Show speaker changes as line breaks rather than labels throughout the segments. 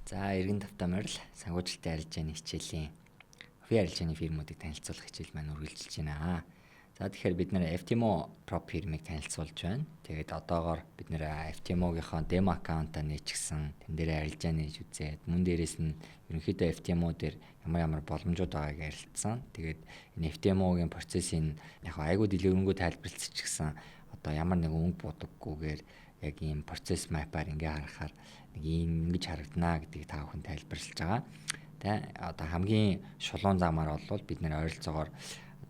За эргэн тавтамаар л санхүүжилтийн арилжааны хичээлийн хувийн арилжааны фирмүүдийг танилцуулах хичээл маань үргэлжилж байна. За тэгэхээр бид нэр FTMO Prop фирмийг танилцуулж байна. Тэгээд одоогоор бид нэр FTMO-гийнхоо демо аккаунтаа нээчихсэн. Тэн дээр арилжаа нээж үзээд мөн дээрээс нь ерөнхийдөө FTMO дээр ямар боломжууд байгааг ярилцсан. Тэгээд энэ FTMO-гийн процессын яг айгуу дэлгэрэнгүй тайлбарлалцчихсан. Одоо ямар нэгэн өнгө будаггүйгээр яг ийм процесс мапаар ингээ харахаар нэг ингэж харагдана гэдгийг та бүхэн тайлбарлаж байгаа. Тэ одоо хамгийн шулуун замаар бол бид нэр ойролцоогоор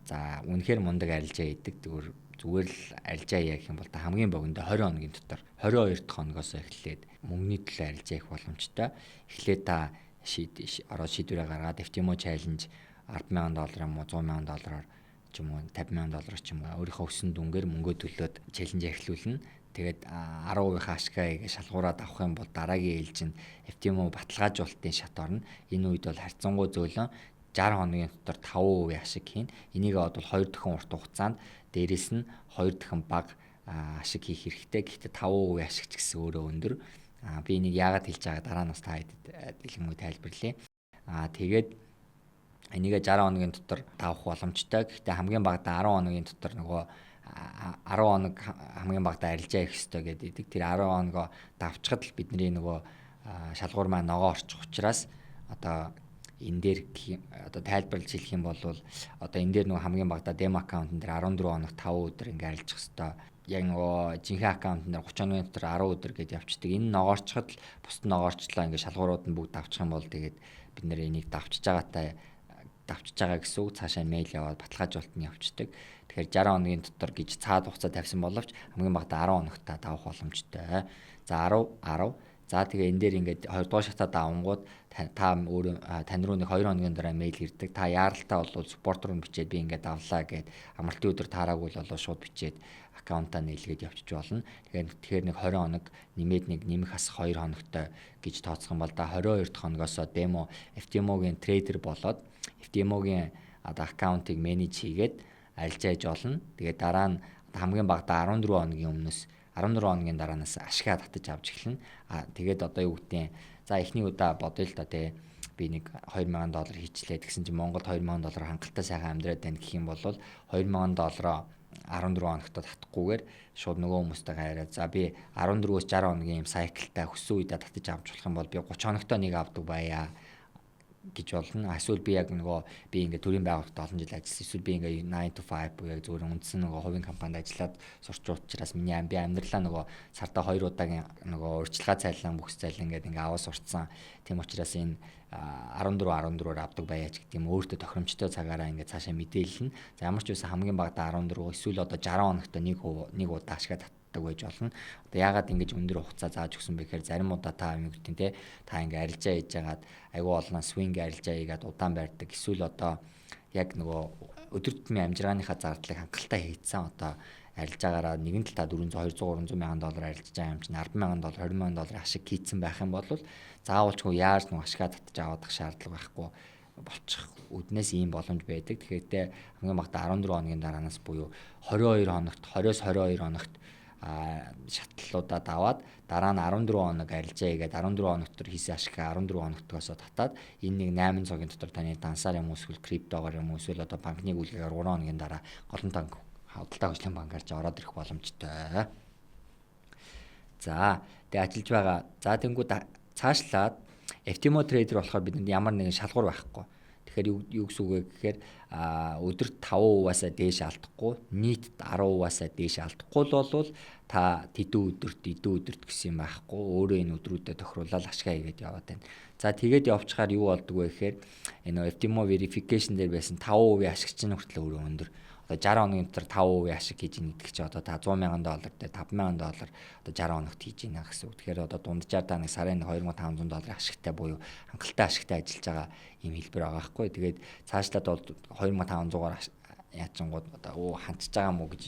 за үнэхээр мундаг арилжаа идэг зүгээр л арилжаа яа гэх юм бол хамгийн богино 20 хоногийн дотор 22 дахь хоногоос эхлээд мөнгөний төлөө арилжаа их боломжтой. Эхлээд та шийдвэрээ гаргаад FTMO challenge $10,000 юм уу $100,000 ч юм уу $50,000 ч юм уу өөрийнхөө өссөн дүнгээр мөнгөө төлөөд challenge эхлүүлнэ. Тэгээд 10% хашгаа шалгуураад авах юм бол дараагийн ээлж нь FTMO баталгаажуулалтын шат орно. Энэ үед бол харьцангуй зөөлөн 60 хоногийн дотор 5% ашиг хийн. Энийг бол 2 дахин урт хугацаанд дээрэс нь 2 дахин бага ашиг хийх хэрэгтэй. Гэхдээ 5% ашиг ч гэсэн өөрөө өндөр. Би энийг яагаад хэлж байгаа дараа нь бас та хэдэд дэлгэрэнгүй тайлбарлая. Тэгээд энийг 60 хоногийн дотор давах боломжтой. Гэхдээ хамгийн багадаа 10 хоногийн дотор нөгөө 10 хоног хамгийн багадаа арилжаа хийх ёстой гэдэг. Тэр 10 хоногоо давчхад л бидний нөгөө шалгуур маань ногоо орчих учраас одоо энэ дээр одоо тайлбарлаж хэлэх юм бол одоо энэ дээр нөгөө хамгийн багадаа демо аккаунтн дээр 14 хоног 5 өдөр ингээ арилжих ёстой. Яг нөгөө жинхэнэ аккаунтн дээр 30 хоногийн дотор 10 өдөр гэж явчихдаг. Энэ ногоорчхад л бусд ногоорчлоо ингээ шалгуурууд нь бүгд давчих юм бол тэгээд бид нэр энийг давчиж байгаа гэсэн үг цаашаа мэйл яваад баталгаажуулалт нь явцдаг. Тэгэхээр 60 хоногийн дотор гэж цаад хугацаа тавьсан боловч хамгийн багадаа 10 хоногт давах боломжтой. За 10. За тэгээ энэ дээр ингээд 2 дугаар шатаа давангууд та өөрөө тань руу нэг 2 хоногийн дараа мэйл ирдэг. Та яаралтай бол спорт руу бичээд би ингээд давлаа гэд амралтын өдөр таараагүй бол шууд бичээд аккаунтаа нээлгээд явчих болно. Тэгэхээр нэг 20 хоног нэмээд нэг нэмэх ас 2 хоногтой гэж тооцох юм бол 22 дахь хоногоос демо FTMO-гийн трейдер болоод FTMO-гийн одоо аккаунтыг менеж хийгээд арилжаа хийж олно. Тэгээд дараа нь хамгийн багадаа 14 хоногийн өмнөөс 14 хоногийн дараанаас ашгаа татаж авч эхэлнэ. Тэгээд одоо юу гэдэг за эхний удаа бодъё л да тий би нэг $2,000 хийчлээ гэсэн чинь Монголд $2,000 хангалттай сайхан амьдраад байна гэх юм бол $2,000 14 хоногт татахгүйгээр шууд нөгөө хүмүүстэйгээ хараад за би 14-өөс 60 хоногийн юм сайклтай хөссөн үедээ татаж авч болох юм бол би 30 хоногтой нэг авдаг байя гэж болно. Эсвэл би яг нөгөө би ингээ төрийн байгууллагад олон жил ажилласан. Эсвэл би ингээ 9 to 5 буюу яг зөвхөн үндсэн нөгөө хувийн компанид ажиллаад сурч учраас миний би амьдралаа нөгөө сартаа 2 удаагийн нөгөө урьдчилгаа цайлан бүхс цайлан гэдэг ингээ аваа сурцсан. Тийм учраас энэ 14-14-оор авдаг байяач гэдэг юм өөртөө тохиромжтой цагаараа ингээ цаашаа мэдээлнэ. За ямар ч байсан хамгийн багадаа 14 эсвэл одоо 60 хоногт нэг удаа ашгаа байж болно. Одоо яагаад ингэж өндөр хугацаа зааж өгсөн бэ гэхээр зарим удаа та юм гэдэг те та ингээ арилжаа хийж яагаад айгүй олон swing арилжаа хийгээд удаан байрдаг. Эсвэл одоо яг нөгөө өдөр тутмын амжиргааныхаа зардлыг хангалттай хийцэн одоо арилжаагаараа нэгэн тал та 400 200 300 мянган доллар арилжаж байгаа юм чинь $10,000 $20,000 ашиг хийцэн байх юм бол заавалчгүй яаж нэг ашгаа татаж авах шаардлага байхгүй болчих үднээс ийм боломж байдаг. Тэгэхээр хамгийн багадаа 14 хоногийн дараанаас буюу 22 хоногт 20-с 22 хоногт шатлалуудаа даваад дараа нь 14 хоног арилжаа хийгээд 14 хоног дотор хийсэн ашиггаа 14 хоногтоос татаад энэ нэг 8 цагийн дотор таны дансаар юм уу эсвэл криптогоор юм уу эсвэл одоо банкны гүйлгээр 3 хоногийн дараа голон танк худалдаа хөгжлийн банкаар ч ороод ирэх боломжтой. За тэгээ ажиллаж байгаа. За тэнгууд цаашлаад FTMO трейдер болохоор бидэнд ямар нэгэн шалгуур байхгүй. Тэгэхээр юу гэсэн үг вэ гэхээр өдөрт 5%-аас дээш алдахгүй, нийт 10%-аас дээш алдахгүй бол та тэдэн өдөрт гэсэн юм байхгүй. Өөрөө энэ өдрүүдэд тохируулаад ашгаа хийгээд яваад байна. За тэгээд явчихаар юу болдог вэ гэхээр энэ FTMO verification дээр байсан 5% ашигч нь хүртэл өөрөө өндөр. Одоо 60 хоногийн дотор 5% ашиг хийж ийн гэдэг чинь одоо та $100,000 дээр $5,000 одоо 60 хоногт хийж ийн гэсэн үг. Тэгэхээр одоо дунджаар та нэг сарын $2,500 ашигтай буюу хангалттай ашигтай ажиллаж байгаа юм хэлбэр байгаа байхгүй. Тэгээд цаашлаад бол 2,500-аар яачингууд одоо хандж байгаа мó гэж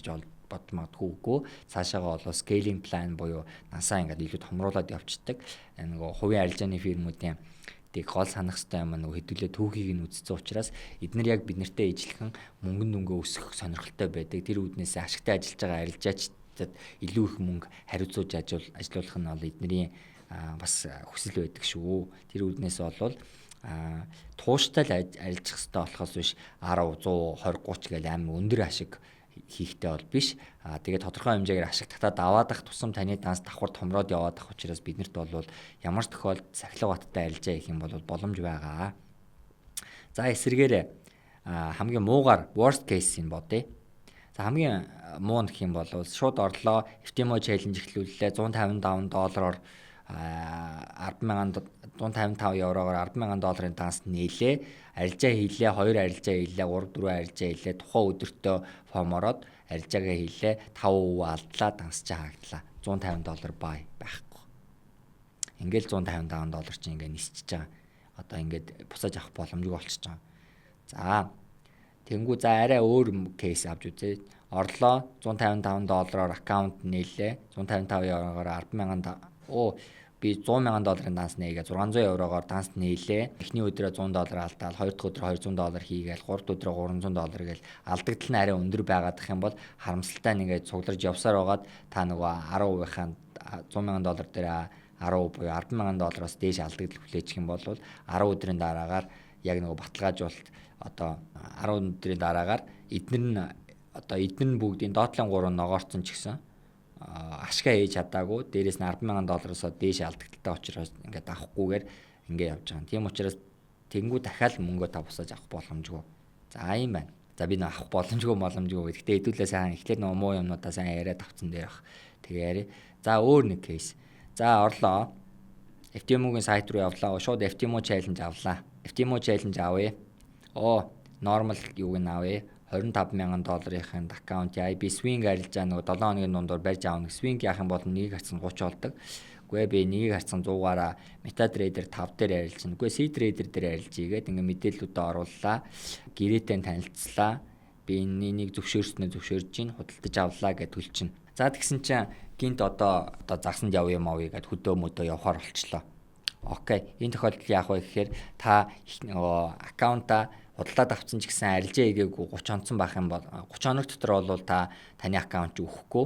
бод магадгүй үгүй. Цаашаага бол scaling plan буюу насаа ингээд илүү томруулаад явцдаг. Нөгөө хувийн арилжааны фирмүүдийн гол санах хэрэгтэй юм нөгөө хэдүүлээ түүхийг нь үзсэн учраас эдгээр яг бид нартэй ижилхэн мөнгөн дүнгээ өсгөх сонирхолтой байдаг. Тэр үүднээс ашигтай ажиллаж байгаа арилжаач ажилчдад илүү их мөнгө хариуцуулж ажилуулах нь бол эдний бас хүсэл байдаг шүү. Тэр үүднээс болвол тууштай л арилжих хэрэгтэй болохоос биш 10 100 20 30 гэл амар өндөр ашиг хийхтэй бол биш. Тэгээд тодорхой хэмжээгээр ашиг татаад аваадах тусам таны данс давхар томроод яваад ах учраас биднэрт бол ямар ч тохиолдолд сахилга баттай арилжаа хийх юм бол боломж байгаа. За эсвэргээр хамгийн муугаар worst case-ийг бодъё. За хамгийн муу гэх юм бол шууд орлоо FTMO challenge эхлүүллээ $155 $10,000 155 еврогоор $10,000 данс нээлээ. Арилжаа хийлээ, 2 арилжаа хийлээ, 3 4 арилжаа хийлээ. Тухайн өдөртөө формороод арилжаагаа хийлээ. 5% алдлаа, данс ч хаагдлаа. $150 бай байхгүй. Ингээл $155 чинь ингээ нисчихэж байгаа. Одоо ингээд бусаж авах боломжгүй болчихж байгаа. За тэнгүү за арай өөр кейс авч үзье. Орлоо $155-оор аккаунт нээлээ. 155 еврогоор $10,000 би $100,000 данс нээгээ 600 еврогоор данс нээлээ. Эхний өдрөө $100 алдаал, хоёр дахь өдрөө $200 хийгээл, гурав дахь өдрөө $300 гээл алдагдал нь арай өндөр байгаад их юм бол харамсалтай нэгээд цугларч явсаар байгаад та нөгөө 10%-ийн $100,000 дээр 10% буюу $10,000-оос дээш алдагдал хүлээчих юм бол 10 өдрийн дараагаар яг нөгөө баталгаажуулалт одоо 10 өдрийн дараагаар эднэр нь бүгдийн доотлын 3 ногоорцсон ч гэсэн ашгаа хийж чадаагүй дээрээс нь $10,000-оос дээш алдагдaltaй учраас ингээд авахгүйгээр ингээд явж байгаа. Тийм учраас тэнгүү дахиад мөнгөө та бусаж авах боломжгүй. За ийм байна. За би нөө авах боломжгүй. Гэхдээ хэдүүлээ сайн эхлээд нөгөө муу юмнуудаа сайн яриад авцсан дээр бах. Тэгээ яри. За өөр нэг кейс. За орлоо. FTMO-гийн сайт руу явлаа. Шууд FTMO challenge авлаа. FTMO challenge авъя. Normal юуг нь авъя. $25,000-ийн аккаунт яа. Би swing арилжаа нөгөө 7 хоногийн дундуур барьж аавна. Swing яах юм бол нэгийг харцсан 30 болдог. Үгүй би нэгийг харцсан 100-аараа MetaTrader 5 дээр арилжна. Үгүй C-Trader дээр арилжъя гэдэг ингээ мэдээллүүдээ орууллаа. Гэрээтэй танилцлаа. Би энийг зөвшөөрж гин худалдаж авлаа гэж төлчин. За тэгсэн чинь гинт одоо загсанд явъя мавъя гэд хөдөө мөдөө явахаар болчлоо. Окей. Энэ тохиолдолд яах вэ гэхээр та аккаунтаа худалдаад авсан ч гэсэн арилжаа хийгээгүй 30 онцсон байх юм бол 30 хоног дотор бол таны аккаунт өгөхгүй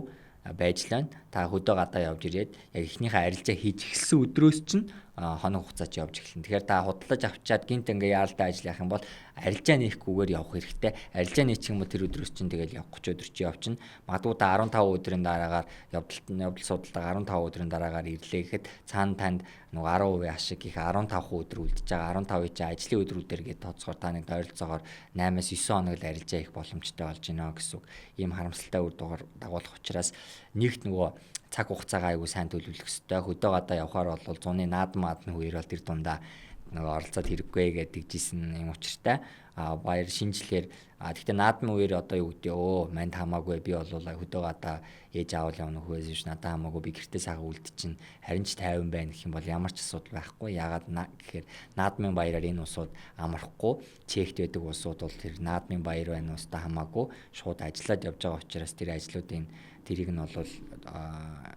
байж лаа. Та хөдөө гадаа явж ирээд яг эхнийхээ арилжаа хийж эхэлсэн өдрөөс чинь хоног хугацаач явж эхэлнэ. Тэгэхээр та худалдаж авчаад гинт ингээ яаралтай ажил яах юм бол арилжаа нээхгүйгээр явах хэрэгтэй. Арилжаа нээчих юм бол тэр өдрөөс чинь тэгэл 30 өдөр чи явчихна. Магадгүй та 15 өдрийн дараагаар явдал судалгаа 15 өдрийн дараагаар ирлээ гэхэд цаана танд нөгөө 10% ашиг их 15 өдөр үлдэж байгаа. 15-ыг чи ажлын өдрүүдээр гээд тооцохоор та нэг ойролцоогоор 8-9 хоног л арилжаа хийх боломжтой болж байна гэсэн үг. Ийм харамсалтай үр дагуулах учраас нэгт нөгөө цаг хугацаагаа аягүй сайн төлөвлөх хэрэгтэй. Хөдөө гадаа явхаар бол зуны наадмын үеэр бол тэр дундаа нөгөө оролцоод хэрэггүй гэдэг жисэн юм учиртай. Баяр шинжилгээр гэхдээ наадмын үеэр одоо юу гэдэг манд хамаагүй би бол хөдөө гадаа ээж аавал явна хөөс биш надад хамаагүй би гэртээ сайхан үлдчихин харин ч 50 байна гэх юм бол ямар ч асуудал байхгүй. Яагаад гэхээр наадмын баяраар энэ усууд амархгүй. Чехт байдаг усууд бол тэр наадмын баяр байна устаа хамаагүй шууд ажиллаад явж байгаа учраас тэр ажлуудын тэрийг нь бол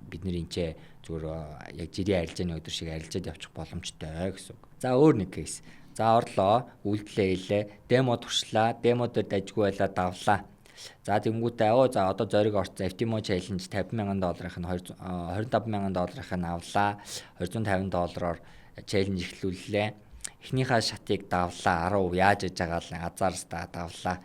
бид нэр энчээ зүгээр яг жирийн арилжааны өдөр шиг арилжаад явчих боломжтой гэсэн үг. За өөр нэг кейс. За орлоо, үйлдэлээ хийлээ, демо туршлаа, демо дээр дажгүй байлаа давлаа. За тэнгуүтээ за одоо зориг орцсон FTMO challenge $50,000-ын $25,000-ын авлаа. $250-оор challenge эхлүүллээ. Эхнийхээ шатыг давлаа 10% яаж иж байгаа л азаарстаа давлаа.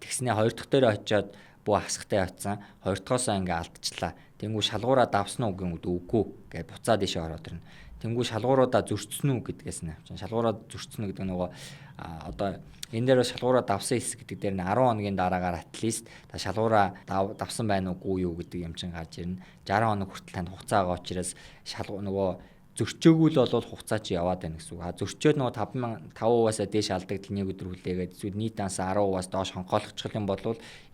Тэгснээ хоёр дахь дээр очиод буу хасахтай явцсан. Хоёр дахьоосоо ингээ алдчихлаа. Тэнгүү шалгуураа давсан уу гэнүүд үгүй гэж буцаад ишээ ороод ирнэ. Тэнгүү шалгууруудаа зөрчсөн үү гэдгээс нь авчин. Шалгуураа зөрчсөн гэдэг нөгөө одоо энэ дээр шалгуураа давсан хэсэг гэдэг дээр нь 10 хоногийн дараагаар атлист та шалгуураа давсан байна уугүй юу гэдэг юм чин гарч ирнэ. 60 хоног хүртэл танд хугацаа байгаа учраас нөгөө зөрчөөгүй л бол хугацаа чи яваад байна гэсэн үг. Зөрчөөд нөгөө 5%-аас дээш алдагдал нэг өдөр хүлээгээд эсвэл нийт данс 10%-аас доош хонхоолгочих юм бол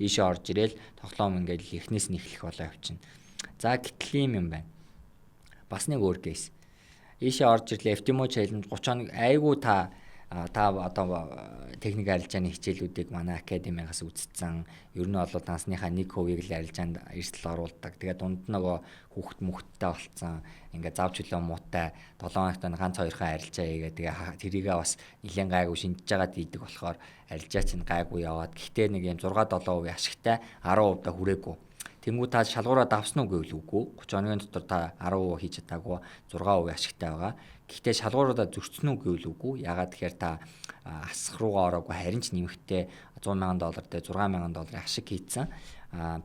ийшээ орж ирээл тоглоом ингээл эхнээс нь эхлэх болоо явчихна. За гэтэл юм байна. Бас нэг өөр кейс. Ийшээ орж ирлээ FTMO challenge 30 хоног айгүй та одоо техник арилжааны хичээлүүдийг манай академиас үзсэн. Ер нь бол дансныхаа 1% л арилжаанд эрсдэл оруулдаг. Тэгээд дунд нөгөө хүүхэд мөхттэй болцсон. Ингээ зав чөлөө муутай 7 хоногт ганц 2 хан арилжаа хийгээд тэгээ тэрийгээ бас нэлээд гайгүй шинжиж жагаад ийдэг болохоор арилжаа чинь гайгүй яваад. Гэхдээ нэг юм 6-7% ашигтай 10% та хүрээгүй. Тэнгүү та шалгуураа давсан уу гэвэл үгүй. 30 хоногийн дотор та 10% хийж чадаагүй 6% ашигтай байгаа. Гэхдээ шалгуураа зөрчсөн үү гэвэл үгүй. Ягаад тэгэхээр та асах руугаа ороогүй, харин ч нэмэгтэй $100,000 дээр $6,000 ашиг хийцэн.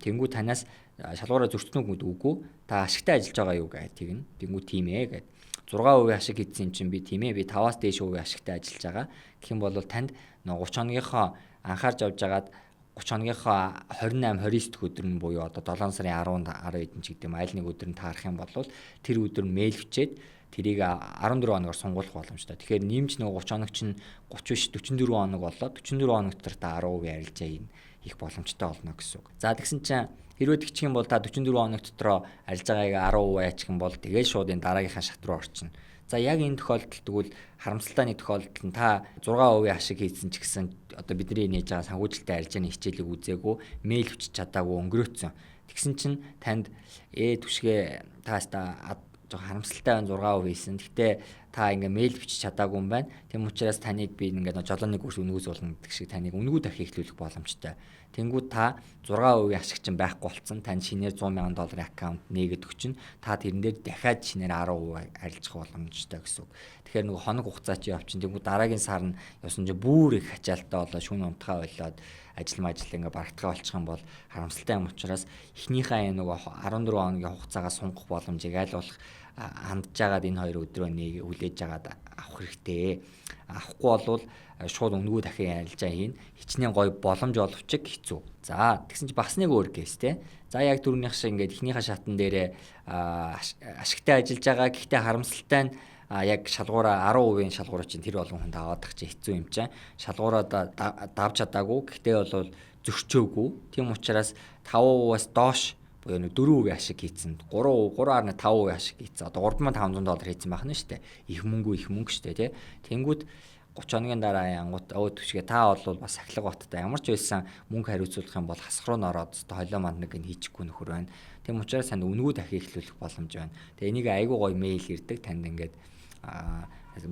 Тэнгүү танаас шалгуураа зөрчсөн үү гэвэл үгүй. Та ашигтай ажиллаж байгаа юу гэж тэгнэ. Тэнгүү тийм ээ гэд. 6% ашиг хийсэн чинь би тийм ээ, би 5-аас дээш хувийн ашигтай ажиллаж байгаа. Гэх юм бол танд 30 хоногийнхоо анхаарч авч жагаад 30 хоногийнхоо 28 29 дэх өдөр нь буюу одоо 7 сарын 10 10 хэдэн ч гэдэг юм аль нэг өдөр нь таарах юм бол тэр өдөр нь мэйл бичээд тэрийг 14 хоногор сунгуулах боломжтой. Тэгэхээр нэмж нэг 30 хоног чинь 30 биш 44 хоног болоод 44 хоног дотор та 10% арилжаа хийх боломжтой болно гэсэн үг. За тэгсэн чинь хэрвээ тэгчих юм бол та 44 хоног дотор арилж байгааг 10% аачих юм бол тэгээд шууд энэ дараагийнхаа шат руу орчихно. За яг энэ тохиолдолд тэгвэл харамсалтай нэг тохиолдолд нь та 6% ашиг хийсэн ч гэсэн одоо бидний нээж байгаа санхүүжилтийн арилжааны хичээлийг үзээгүй, мэйл бичиж чадаагүй өнгөрөөцсөн. Тэгсэн чинь танд түшгээ тааста жоохон харамсалтай байна 6% хийсэн. Гэхдээ та ингээ мэйл бичиж чадаагүй юм байна. Тэм учраас таныг би ингээ жолооны курс өнгөөс болно гэдэг шиг таныг өнгөө дахин эхлүүлэх боломжтой. Тэнгүүд та 6% ашиг чинь байхгүй болцсон. Танд шинээр $100,000 аккаунт нээгээд өгчин. Та тэрэн дээр дахиад шинээр 10% арилжах боломжтой гэсэн үг. Тэгэхээр нөгөө хоног хугацаа чи явчин. Тэнгүүд дараагийн сар нь явсан чинь бүр их ачаалттай болоо шүүн унтахаа болоод ажил ингээ барагдгаа болчих юм бол харамсалтай юм учраас эхнийхээ нөгөө 14 хоногийн хугацаагаа сунгах боломжийг аль болох хандж агаад энэ хоёр өдрөө нэг хүлээж агаад авах хэрэгтэй. Авахгүй болвол шууд өнгөө дахин арилжаа хийн. Хичнээн гоё боломж оловч хэцүү. За тэгсэн чи бас нэг өөр кейс те. За яг түрүүнийх шиг ингээд эхнийхээ шатан дээрээ ашигтай ажиллаж байгаа. Гэхдээ харамсалтай нь яг шалгуураа 10% шалгуураа чинь тэр болгон хүнд аваадах чи хэцүү юм чинь. Шалгуураа давж чадаагүй. Гэхдээ бол зөрчөөгүй. Тийм учраас 5%-аас доош буюу 4% ашиг хийцэн 3.5% ашиг хийцэн одоо $3,500 хийцэн байна шүү дээ. Их мөнгө шүү дээ тий. Тэнгүүд 30 хоногийн дараа янгууд түшгээ та бол бас сахилга баттай ямар ч байсан мөнгө хариуцуулах юм бол хасах руу нороод хойлоо манд нэг хийчихгүй нөхөр байна. Тийм учраас танд өнгөө дахин эхлүүлэх боломж байна. Тэгээ энийг айгүй гоё мэйл ирдэг танд ингээд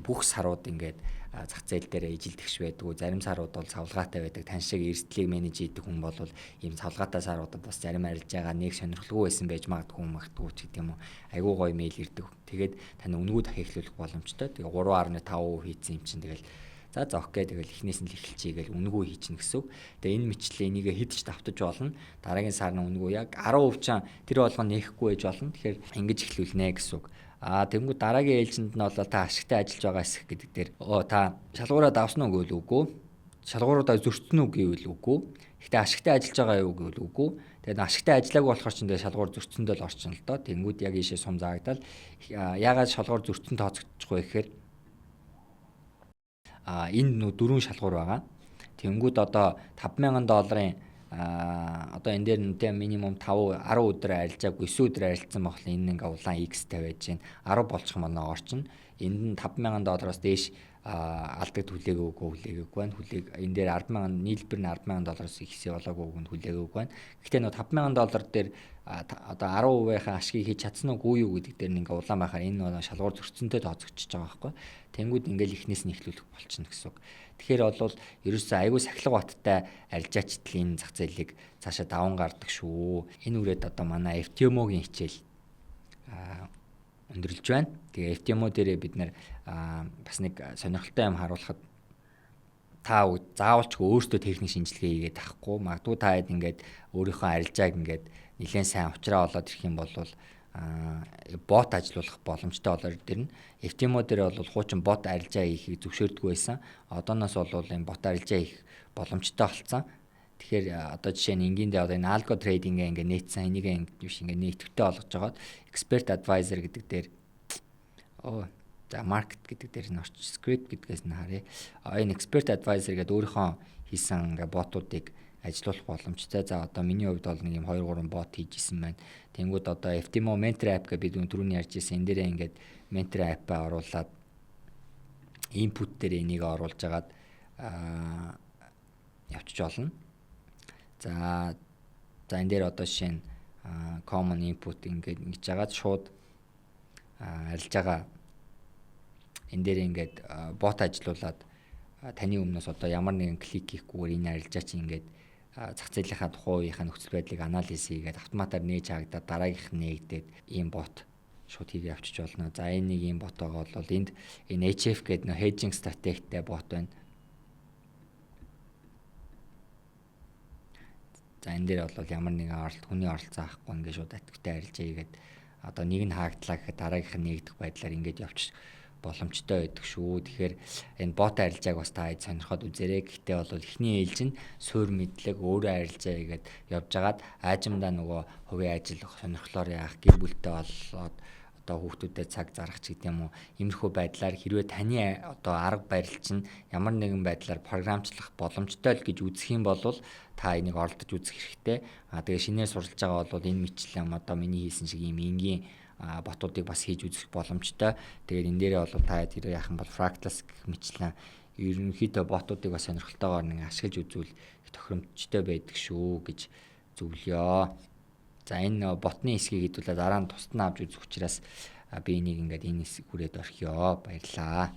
бүх сарууд ингээд зах зээл дээр ижилдэгч байдгүй. Зарим сарууд бол савлгаатай байдаг. Тань шиг эрсдлийг менеж хийдэг хүн бол ийм савлгаатай саруудад бас зарим арилж байгаа нэг сонирхолгүй байсан байж магадгүй ч гэдэг юм уу. Айгуу гоё мэйл ирдэг. Тэгээд тань өнгөө дахин эхлүүлэх боломжтой. Тэгээ 3.5% хийсэн юм чинь тэгэл за окей тэгэл эхнээс нь л эхэлчихье гэл өнгөө хийчихнэ гэсэн үг. Тэгээ энэ мэтлээ энийг хидч давтаж болно. Дараагийн сарны өнгөө яг 10% чам тэр болгоно нээхгүй байж болно. Тэгэхээр ингэж эхлүүлнэ гэсэн үг. Тэнгүү дараагийн ээлжинд нь бол та ашигтай ажиллаж байгаа хэсэг гэдэг дээр та шалгуураа давсан уу гэвэл үгүй. Шалгууруудаа зөрчсөн үү гэвэл үгүй. Гэхдээ ашигтай ажиллаж байгаа юу гэвэл үгүй. Тэгээд ашигтай ажиллаагүй болохоор ч энэ шалгуур зөрчсөндөө л орчин л доо. Тэнгүүд яг ийшээ сум заагдаал ягаад шалгуур зөрчсөн тооцогдчих вэ гэхээр энд дөрвөн шалгуур байгаа. Тэнгүүд одоо $5,000 одоо энэ дээр нүдэ минимум 10 өдөр арилжаагүй 9 өдөр арилцсан болохоор энэ ингээ улаан X тавиад чинь 10 болчих юм байна орчин. Энд нь $5,000 дээш алдаг хүлээгээгүй байна. Энэ дээр 10,000 нийлбэр нь $10,000 ихсээ болоогүй үгэнд хүлээгээгүй байна. Гэхдээ нөгөө $5,000 дээр одоо 10%-ийн ашгийг хийж чадсан уу юу гэдэг дээр ингээ улаан байхаар энэ шалгуур зөрчсөнтэй тооцогдчихж байгаа байхгүй. Тэнгүүд ингээл ихнээс нь эхлүүлэх болчихно гэсэн үг. Тэгэхээр бол ерөөсөө айгүй сахилга баттай арилжаачтал энэ зах зээлийг цаашаа даван гардаг шүү. Энэ үрээд одоо манай FTMO-гийн хичээл өндөрлж байна. Тэгээ FTMO дээрээ бид нэр бас нэг сонирхолтой юм харуулхад та заавалчгүй өөртөө техник шинжилгээ хийгээд авахгүй. Магадгүй та хэд ингээд өөрийнхөө арилжааг ингээд нэлээд сайн ухраа болоод ирэх юм бол бот ажиллуулах боломжтой болоор дэрнэ. FTMO дээр бол хуучин бот арилжаа хийхийг зөвшөөрдөг байсан. Одооноос бол энэ бот арилжаа хийх боломжтой болсон. Тэгэхээр одоо жишээ нь энгийндээ одоо энэ алго трейдингээ ингээ нээсэн энийг биш ингээ нээтгэвтэй болгож жагаад expert advisor гэдэг дээр за market гэдэг дээр нь орчих script гэдгээс нь харъя. Энэ expert advisor гэдэг өөрийнхөө хийсэн ингээ ботуудыг ажиллуулах боломжтой. За одоо миний хувьд бол нэг юм 2 3 бот хийж исэн байна. Тэнгүүд одоо FTMO Mentor app гэж бид түрүүний ярьж ирсэн. Энэ дээрээ ингээд Mentor app-аа оруулаад input дээр энийг оруулж агаад явчих болно. За энэ дээр одоо жишээ нь common input ингээд ингэж жагаад шууд арилж байгаа энэ дээр ингээд бот ажиллуулад таны өмнөөс одоо ямар нэгэн клик хийхгүйгээр энэ арилжаа чинь ингээд зах зээлийнхаа тухайн үеийнхаа нөхцөл байдлыг анализ хийгээд автоматар нээж хаагадаад дараагийнх нь нээгдээд ийм бот шууд хийгээ авчиж болно. За энэ нэг ийм бот байгаа бол энд энэ HF гэдэг нөө hedging стратегтэй бот байна. За энэ дээр бол ямар нэгэн хүний оролцоо авахгүй ингээд шууд активтай арилжаа хийгээд одоо нэг нь хаагдлаа гэхэд дараагийнх нь нэгдэх байдлаар ингээд явчих боломжтой байдаг шүү. Тэгэхээр энэ бот арилжааг бас та сонирхоод үзээрэй. Гэхдээ бол эхний ээлж нь суур мэдлэг өөрөө арилжаа хийгээд явж агаад аажимдаа нөгөө хувийн ажил сонирхлоор яах, гэр бүлтэй болоод одоо хүүхдүүдэд цаг заргах ч гэдэм юм уу. Иймэрхүү байдлаар хэрвээ таны одоо арга барил чинь ямар нэгэн байдлаар програмчлах боломжтой л гэж үзэх юм бол та энийг оролдож үзэх хэрэгтэй. Тэгээ шинээр суралж байгаа бол энэ мэтлэн одоо миний хийсэн шиг ийм энгийн ботуудыг бас хийж үзэх боломжтой. Тэгээд энэ дээрээ бол та тэр яахан бол Fractals гэх мэтлэн ерөнхийдөө ботуудыг бас сонирхолтойгоор нэг ашиглаж үзвэл их тохиромжтой байдаг шүү гэж зөвлөё. За энэ ботны хэсгийг хэдүүлээ дараа нь тусдаа авч үзэх учраас би энийг ингээд энэ хэсэг хүрээд орхиё. Баярлаа.